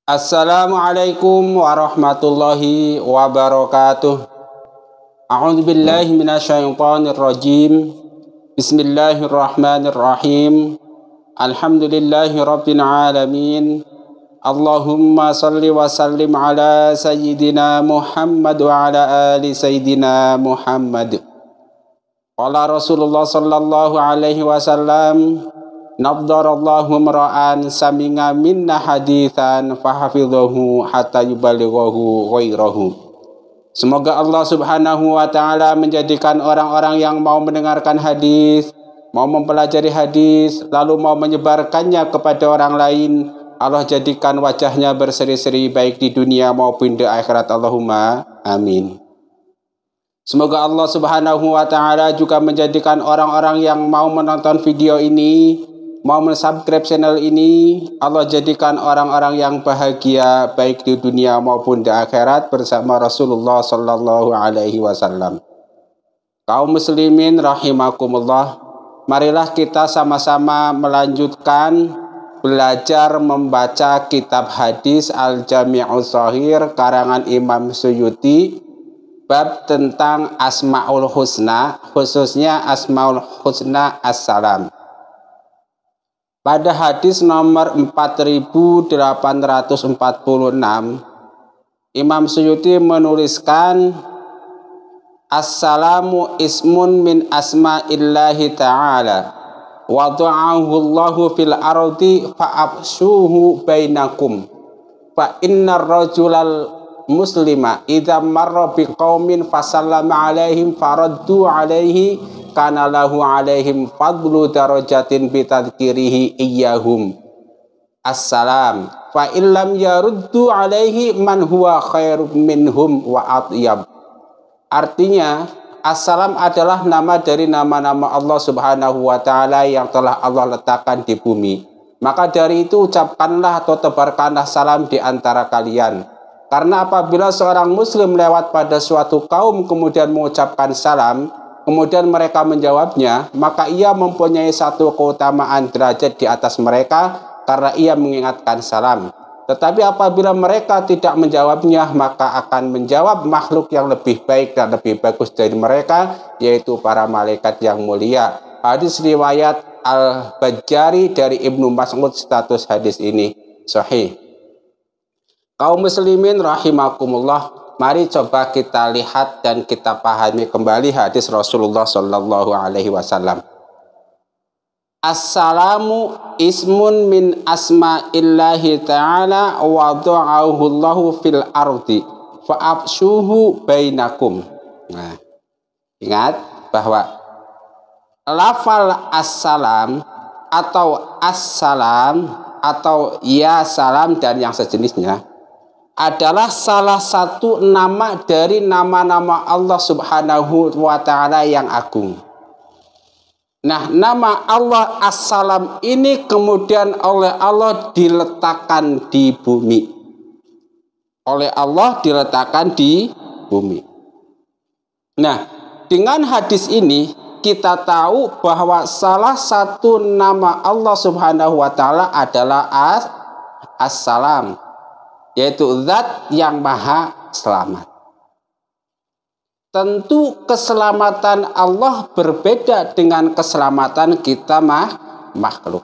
Assalamualaikum warahmatullahi wabarakatuh. A'udzu billahi minasyaitonir rajim. Bismillahirrahmanirrahim. Alhamdulillahi rabbil alamin. Allahumma salli wa sallim ala sayyidina Muhammad wa ala ali sayyidina Muhammad. Qala Rasulullah sallallahu alaihi wasallam, nabdarallahu mar'an saminga minna hadithan fahafidhahu hatta yubalighahu ghairahu. Semoga Allah Subhanahu wa taala menjadikan orang-orang yang mau mendengarkan hadis, mau mempelajari hadis, lalu mau menyebarkannya kepada orang lain, Allah jadikan wajahnya berseri-seri baik di dunia maupun di akhirat. Allahumma amin. Semoga Allah Subhanahu wa taala juga menjadikan orang-orang yang mau menonton video ini, mau mensubscribe channel ini, Allah jadikan orang-orang yang bahagia baik di dunia maupun di akhirat bersama Rasulullah sallallahu alaihi wasallam. Kaum muslimin rahimakumullah, marilah kita sama-sama melanjutkan belajar membaca kitab hadis Al-Jami'us Shahih karangan Imam Suyuti, bab tentang Asmaul Husna, khususnya Asmaul Husna As-Salam. Pada hadis nomor 4846, Imam Suyuti menuliskan, As-salamu ismun min asma'illahi ta'ala, wada'ahu Allahu fil ardi fa'abshuhu bainakum, fa innar rajulal muslima idza marra biqaumin fasallama alaihim faraddu alaihi kana lahu alaihim fadlu darajatin bitadkirihi iyyahum assalam fa illam yaruddu alaihi man huwa khairum minhum wa atyab. Artinya, assalam adalah nama dari nama-nama Allah Subhanahu wa taala yang telah Allah letakkan di bumi. Maka dari itu ucapkanlah atau tebarkanlah salam di antara kalian. Karena apabila seorang muslim lewat pada suatu kaum kemudian mengucapkan salam, kemudian mereka menjawabnya, maka ia mempunyai satu keutamaan derajat di atas mereka karena ia mengingatkan salam. Tetapi apabila mereka tidak menjawabnya, maka akan menjawab makhluk yang lebih baik dan lebih bagus dari mereka, yaitu para malaikat yang mulia. Hadis riwayat Al-Bajjari dari Ibnu Mas'ud, status hadis ini sahih. Kaum muslimin rahimakumullah, mari coba kita lihat dan kita pahami kembali hadis Rasulullah sallallahu alaihi wasallam. As-salamu ismun min asma'illahi ta'ala wada'ahu Allahu fil ardi fa'abshuhu bainakum. Nah, ingat bahwa lafal as-salam atau as-salam atau ya salam dan yang sejenisnya adalah salah satu nama dari nama-nama Allah Subhanahu wa ta'ala yang agung. Nah, nama Allah As-Salam ini kemudian oleh Allah diletakkan di bumi. Oleh Allah diletakkan di bumi. Nah, dengan hadis ini kita tahu bahwa salah satu nama Allah Subhanahu wa ta'ala adalah As-Salam, yaitu zat yang maha selamat. Tentu keselamatan Allah berbeda dengan keselamatan kita makhluk.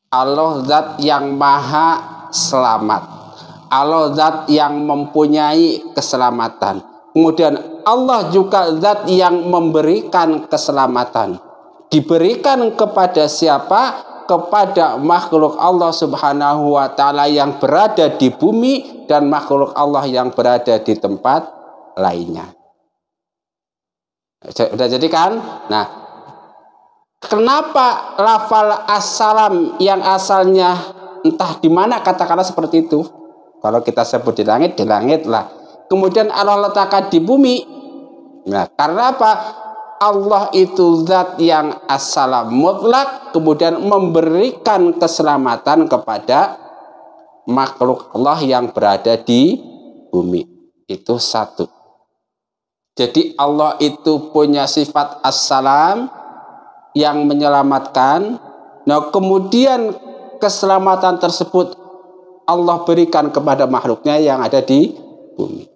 Allah zat yang maha selamat, Allah zat yang mempunyai keselamatan. Kemudian Allah juga zat yang memberikan keselamatan. Diberikan kepada siapa? Kepada makhluk Allah Subhanahu wa ta'ala yang berada di bumi dan makhluk Allah yang berada di tempat lainnya. Sudah jadi kan? Nah, kenapa lafal as-salam yang asalnya entah di mana katakanlah seperti itu? Kalau kita sebut di langit lah. Kemudian Allah letakkan di bumi. Nah, karena apa? Allah itu zat yang as-salam mutlak, kemudian memberikan keselamatan kepada makhluk Allah yang berada di bumi. Itu satu. Jadi Allah itu punya sifat as-salam yang menyelamatkan. Nah, kemudian keselamatan tersebut Allah berikan kepada makhluknya yang ada di bumi.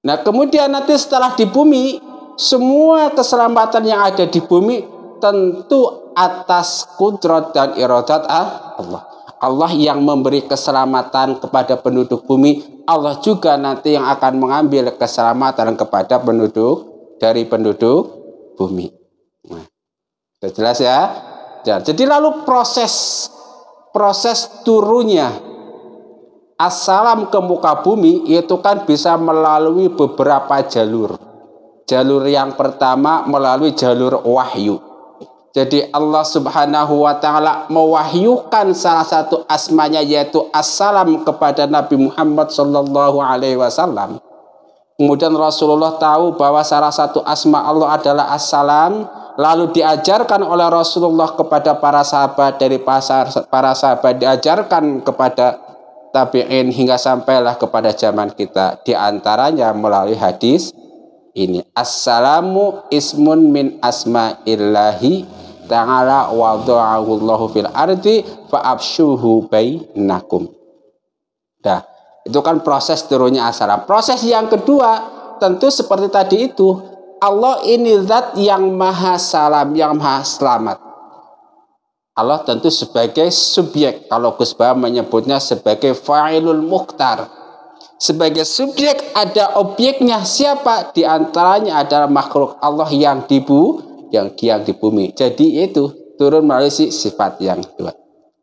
Nah, kemudian nanti setelah di bumi, semua keselamatan yang ada di bumi tentu atas kudrat dan iradat Allah. Allah yang memberi keselamatan kepada penduduk bumi, Allah juga nanti yang akan mengambil keselamatan kepada penduduk bumi. Nah, sudah jelas ya? Jadi lalu proses turunnya assalam ke muka bumi itu kan bisa melalui beberapa jalur. Jalur yang pertama melalui jalur wahyu. Jadi Allah Subhanahu wa ta'ala mewahyukan salah satu asmanya yaitu assalam kepada Nabi Muhammad sallallahu alaihi wasallam. Kemudian Rasulullah tahu bahwa salah satu asma Allah adalah assalam, lalu diajarkan oleh Rasulullah kepada para sahabat, dari para sahabat diajarkan kepada tabi'in hingga sampailah kepada zaman kita. Di antaranya melalui hadis ini, assalamu ismun min asma'illahi ta'ala wada'ahullahu fil ardi fa'absyuhu bainakum. Nah, itu kan proses turunnya assalam. Proses yang kedua tentu seperti tadi itu, Allah ini zat yang maha salam, yang maha selamat. Allah tentu sebagai subjek, kalau Gus Bah menyebutnya sebagai fa'ilul mukhtar. Sebagai subjek ada objeknya, siapa? Di antaranya adalah makhluk Allah yang di bumi. Jadi itu turun melalui sifat yang kedua.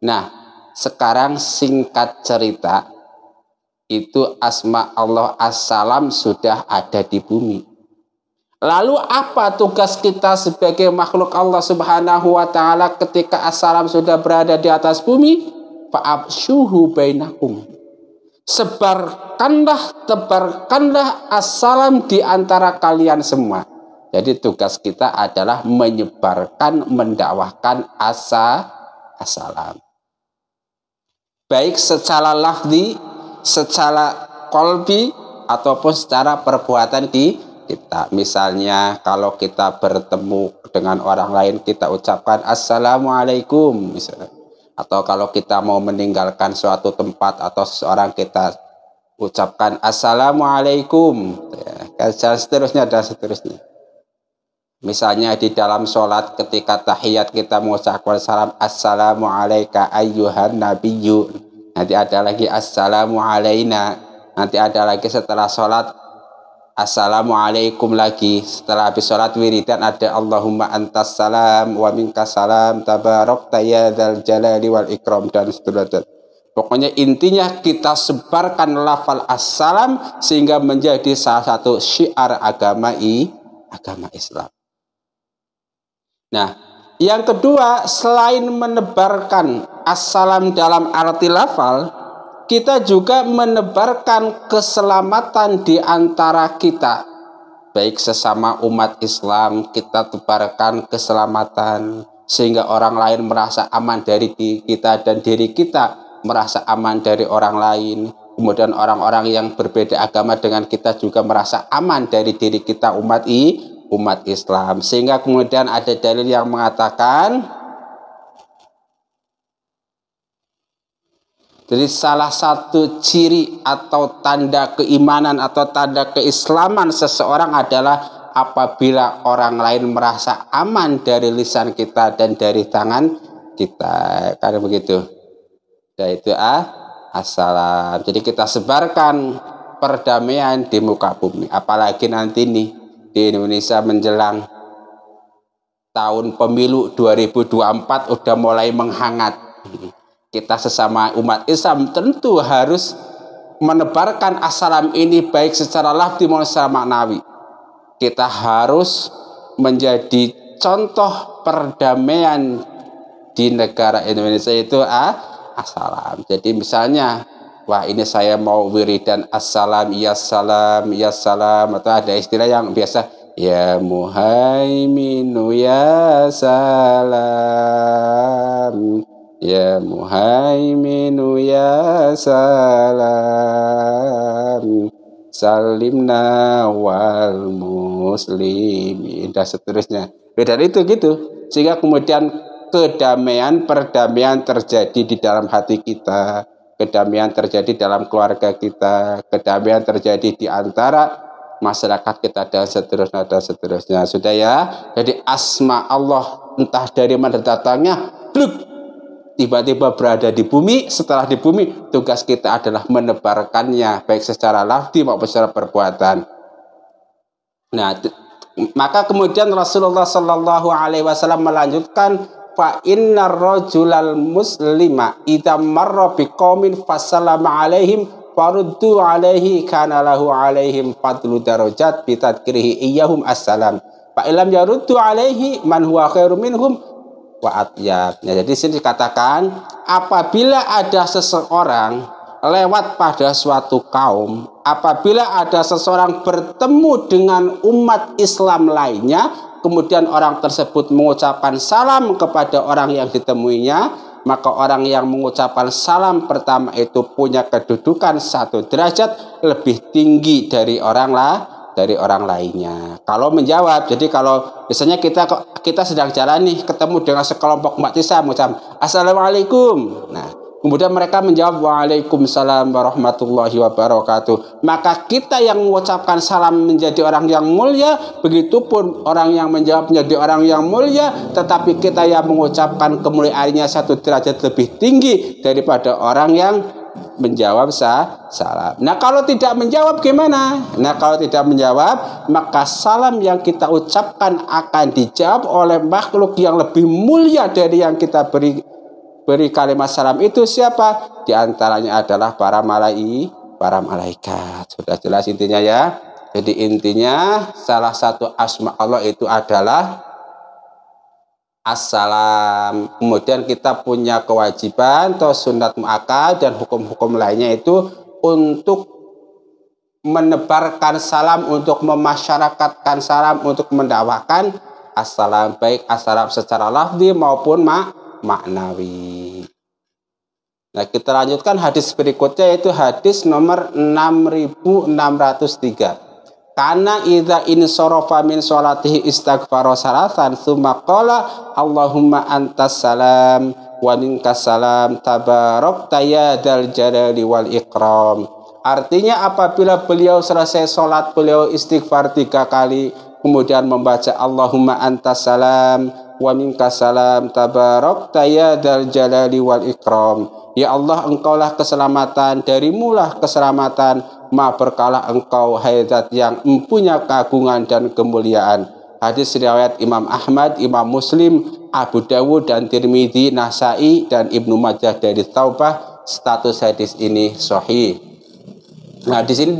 Nah, sekarang singkat cerita, itu asma Allah as-salam sudah ada di bumi. Lalu apa tugas kita sebagai makhluk Allah Subhanahu wa ta'ala ketika as-salam sudah berada di atas bumi? Fa'absyuhu bainakum. Tebarkanlah as-salam di antara kalian semua. Jadi tugas kita adalah menyebarkan, mendakwahkan as-salam. Baik secara lafzi, secara qalbi, ataupun secara perbuatan kita. Misalnya kalau kita bertemu dengan orang lain, kita ucapkan assalamualaikum misalnya. Atau kalau kita mau meninggalkan suatu tempat atau seseorang, kita ucapkan assalamualaikum. Dan seterusnya dan seterusnya. Misalnya di dalam sholat ketika tahiyat kita mengucapkan salam assalamu alayka ayyuhan nabiyyu. Nanti ada lagi assalamu alayna. Nanti ada lagi setelah sholat assalamualaikum lagi. Setelah habis sholat wiridan ada Allahumma antas salam wa minkas salam tabarakta ya dzal jalali wal ikram dan seterusnya. Pokoknya intinya kita sebarkan lafal assalam sehingga menjadi salah satu syiar agama Islam. Nah, yang kedua, selain menebarkan assalam dalam arti lafal, kita juga menebarkan keselamatan di antara kita. Baik sesama umat Islam, kita tebarkan keselamatan sehingga orang lain merasa aman dari kita dan diri kita merasa aman dari orang lain. Kemudian orang-orang yang berbeda agama dengan kita juga merasa aman dari diri kita umat Islam. Sehingga kemudian ada dalil yang mengatakan, jadi salah satu ciri atau tanda keimanan atau tanda keislaman seseorang adalah apabila orang lain merasa aman dari lisan kita dan dari tangan kita. Karena begitu. Yaitu assalam. Jadi kita sebarkan perdamaian di muka bumi. Apalagi nanti nih di Indonesia menjelang tahun pemilu 2024 udah mulai menghangat. Kita sesama umat Islam tentu harus menebarkan assalam ini baik secara lafzi maupun secara maknawi. Kita harus menjadi contoh perdamaian di negara Indonesia itu assalam. Jadi misalnya, wah ini saya mau wiridan assalam ya salam ya salam, atau ada istilah yang biasa ya muhaiminu ya salam ya muhaiminu ya salam salimna wal muslimin dan seterusnya. Dan itu gitu, sehingga kemudian perdamaian terjadi di dalam hati kita. kedamaian terjadi dalam keluarga kita, kedamaian terjadi di antara masyarakat kita, dan seterusnya. Sudah ya. Jadi asma Allah entah dari mana datangnya, tiba-tiba berada di bumi. Setelah di bumi, tugas kita adalah menebarkannya baik secara lafzi maupun secara perbuatan. Nah, maka kemudian Rasulullah Shallallahu Alaihi Wasallam melanjutkan, fa innar rajulal muslima idza marra biqaumin fasallama alaihim faruddu alaihi kana lahu alaihim fadlu darajat bi tadkirihi iyyahum assalam fa illam yaruddu alaihi man huwa khairum minhum wa atyab. Nah, jadi sini dikatakan apabila ada seseorang lewat pada suatu kaum, apabila ada seseorang bertemu dengan umat Islam lainnya, kemudian orang tersebut mengucapkan salam kepada orang yang ditemuinya, maka orang yang mengucapkan salam pertama itu punya kedudukan 1 derajat lebih tinggi dari orang lainnya. Kalau menjawab, jadi kalau misalnya kita sedang jalan nih, ketemu dengan sekelompok umat Islam, mengucapkan assalamualaikum. Nah, kemudian mereka menjawab waalaikumsalam warahmatullahi wabarakatuh. Maka kita yang mengucapkan salam menjadi orang yang mulia, begitupun orang yang menjawab menjadi orang yang mulia, tetapi kita yang mengucapkan kemuliaannya 1 derajat lebih tinggi daripada orang yang menjawab salam. Nah, kalau tidak menjawab gimana? Nah, kalau tidak menjawab, maka salam yang kita ucapkan akan dijawab oleh makhluk yang lebih mulia dari yang kita beri kalimat salam itu. Siapa? Di antaranya adalah para malaikat. Sudah jelas intinya ya. Jadi intinya salah satu asma Allah itu adalah assalam. Kemudian kita punya kewajiban atau sunat muakkad dan hukum-hukum lainnya itu untuk menebarkan salam, untuk memasyarakatkan salam, untuk mendakwakan assalam, baik assalam secara lafzi maupun maknawi. Nah, kita lanjutkan hadis berikutnya, yaitu hadis nomor 6603. Karena idza insarafa min sholatihi istaghfara salasan tsumma qala Allahumma antas salam wa minkas salam tabarakta ya dzal jalali wal ikram. Artinya apabila beliau selesai sholat, beliau istighfar 3 kali, kemudian membaca Allahumma antas salam wa minkas salam tabarakta ya dzal jalali wal ikram. Ya Allah, engkaulah keselamatan, darimulah keselamatan, maha berkalah engkau hai zat yang mempunyai keagungan dan kemuliaan. Hadis riwayat Imam Ahmad, Imam Muslim, Abu Dawud dan Tirmidzi, Nasai dan Ibnu Majah dari Taubah. Status hadis ini sahih. Nah, di sini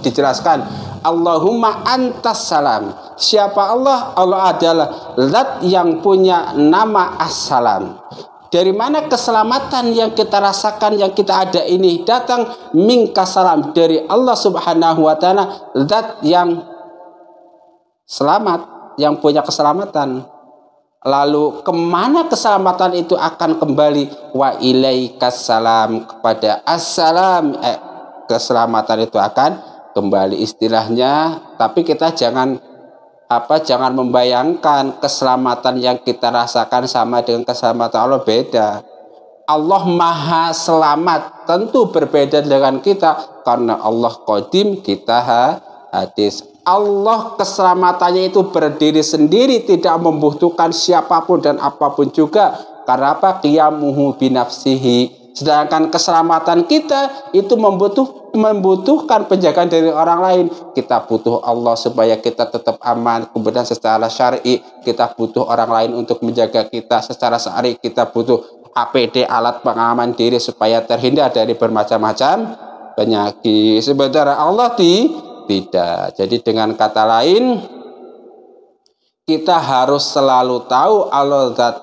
dijelaskan Allahumma antas salam. Siapa Allah? Allah adalah zat yang punya nama as-salam. Dari mana keselamatan yang kita rasakan, yang kita ada ini datang? Minka salam, dari Allah Subhanahu wa ta'ala, zat yang selamat, yang punya keselamatan. Lalu kemana keselamatan itu akan kembali? Wa ilaikas salam, kepada assalam, keselamatan itu akan kembali, istilahnya. Tapi kita jangan membayangkan keselamatan yang kita rasakan sama dengan keselamatan Allah, beda. Allah maha selamat, tentu berbeda dengan kita, karena Allah qadim, kita hadis. Allah keselamatannya itu berdiri sendiri, tidak membutuhkan siapapun dan apapun juga. Karena apa? Qiyamuhu binafsihi. Sedangkan keselamatan kita itu membutuhkan penjagaan dari orang lain. Kita butuh Allah supaya kita tetap aman. Kemudian secara syar'i kita butuh orang lain untuk menjaga kita. Secara syar'i kita butuh APD, alat pengaman diri, supaya terhindar dari bermacam-macam penyakit. Sementara Allah tidak. Jadi dengan kata lain, kita harus selalu tahu Allah zat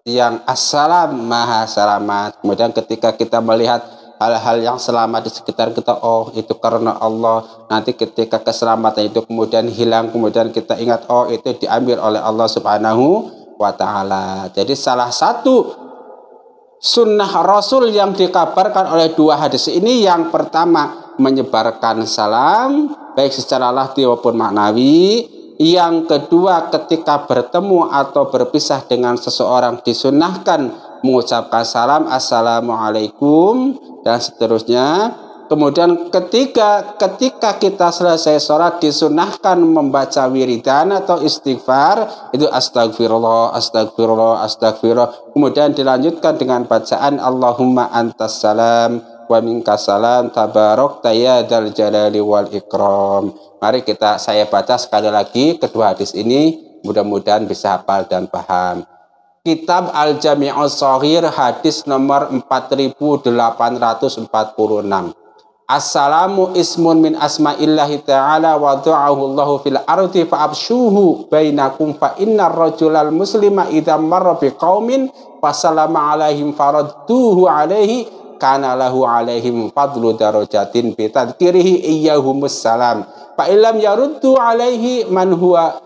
yang assalam, maha selamat. Kemudian ketika kita melihat hal-hal yang selamat di sekitar kita, oh itu karena Allah. Nanti ketika keselamatan itu kemudian hilang, kemudian kita ingat, oh itu diambil oleh Allah Subhanahu wa ta'ala. Jadi salah satu sunnah Rasul yang dikabarkan oleh 2 hadis ini, yang pertama menyebarkan salam baik secara lafzi maupun maknawi. Yang kedua, ketika bertemu atau berpisah dengan seseorang, disunahkan mengucapkan salam assalamualaikum dan seterusnya. Kemudian ketika kita selesai sholat disunahkan membaca wiridan atau istighfar, itu astagfirullah, astagfirullah, astagfirullah. Kemudian dilanjutkan dengan bacaan Allahumma antas salam wa minkas salam tabarakta ya dzal jalali wal ikram. Mari saya baca sekali lagi kedua hadis ini, mudah-mudahan bisa hafal dan paham. Kitab Al-Jami'us Shaghir hadis nomor 4846. Assalamu ismun min asma'illahi ta'ala wa du'ahu Allahu fil ardi fa'abshuhu bainakum fa innar rajulal muslima idza marra biqaumin fasallama alaihim faradduhu alaihi kana lahu alaihim fadlu darajatin bi tadhkirihi iyyahumus salam fa illam yaruddu alaihi man huwa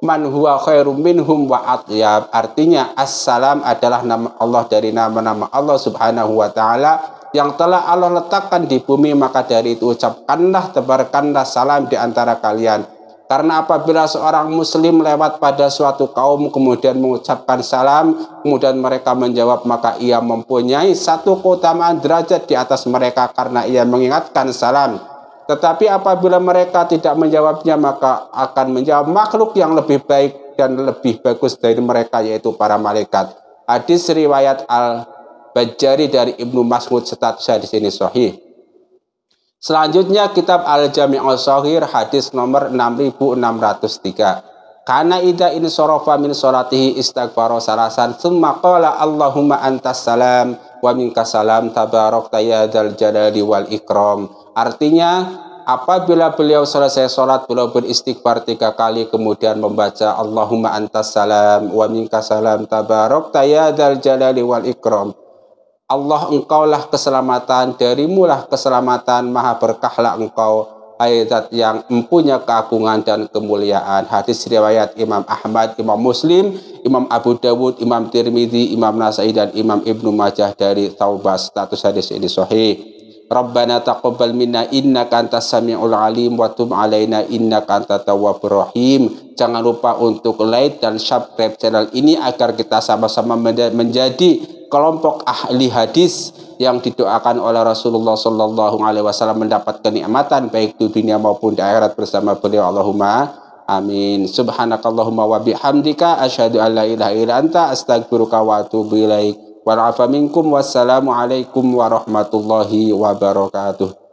man huwa khairum minhum wa atyab. Artinya assalam adalah nama Allah dari nama-nama Allah subhanahu wa ta'ala yang telah Allah letakkan di bumi, maka dari itu ucapkanlah, tebarkanlah salam di antara kalian. Karena apabila seorang muslim lewat pada suatu kaum kemudian mengucapkan salam, kemudian mereka menjawab, maka ia mempunyai satu keutamaan derajat di atas mereka karena ia mengingatkan salam. Tetapi apabila mereka tidak menjawabnya, maka akan menjawab makhluk yang lebih baik dan lebih bagus dari mereka, yaitu para malaikat. Hadis riwayat Al-Bajjari dari Ibnu Mas'ud, statusnya di sini sahih. Selanjutnya kitab Al-Jami'us Shaghir hadis nomor 6603. Kana idza insarafa min sholatihi istaghfara salasan tsumma qala Allahumma antas salam wa minkas salam tabarakta ya dzal jalali wal ikram. Artinya, apabila beliau selesai sholat, beliau beristighfar 3 kali, kemudian membaca Allahumma antas salam wa minkas salam tabarakta ya dzal jalali wal ikram. Allah, engkaulah keselamatan, darimulah keselamatan, maha berkahlah engkau, hai zat yang mempunyai keagungan dan kemuliaan. Hadis riwayat Imam Ahmad, Imam Muslim, Imam Abu Dawud, Imam Tirmidzi, Imam Nasai dan Imam Ibnu Majah dari Taubah. Status hadis ini sahih. Rabbana taqabbal minna innaka antas samiul alim wa tub alaina innaka antat tawwabur rahim. Jangan lupa untuk like dan subscribe channel ini agar kita sama-sama menjadi kelompok ahli hadis yang didoakan oleh Rasulullah sallallahu alaihi wasallam mendapat kenikmatan baik di dunia maupun di akhirat bersama beliau. Allahumma amin. Subhanakallahumma wa bihamdika asyhadu an la ilaha illa anta astaghfiruka wa atubu ilaik. Wal afa minkum wassalamu alaikum warahmatullahi wabarakatuh.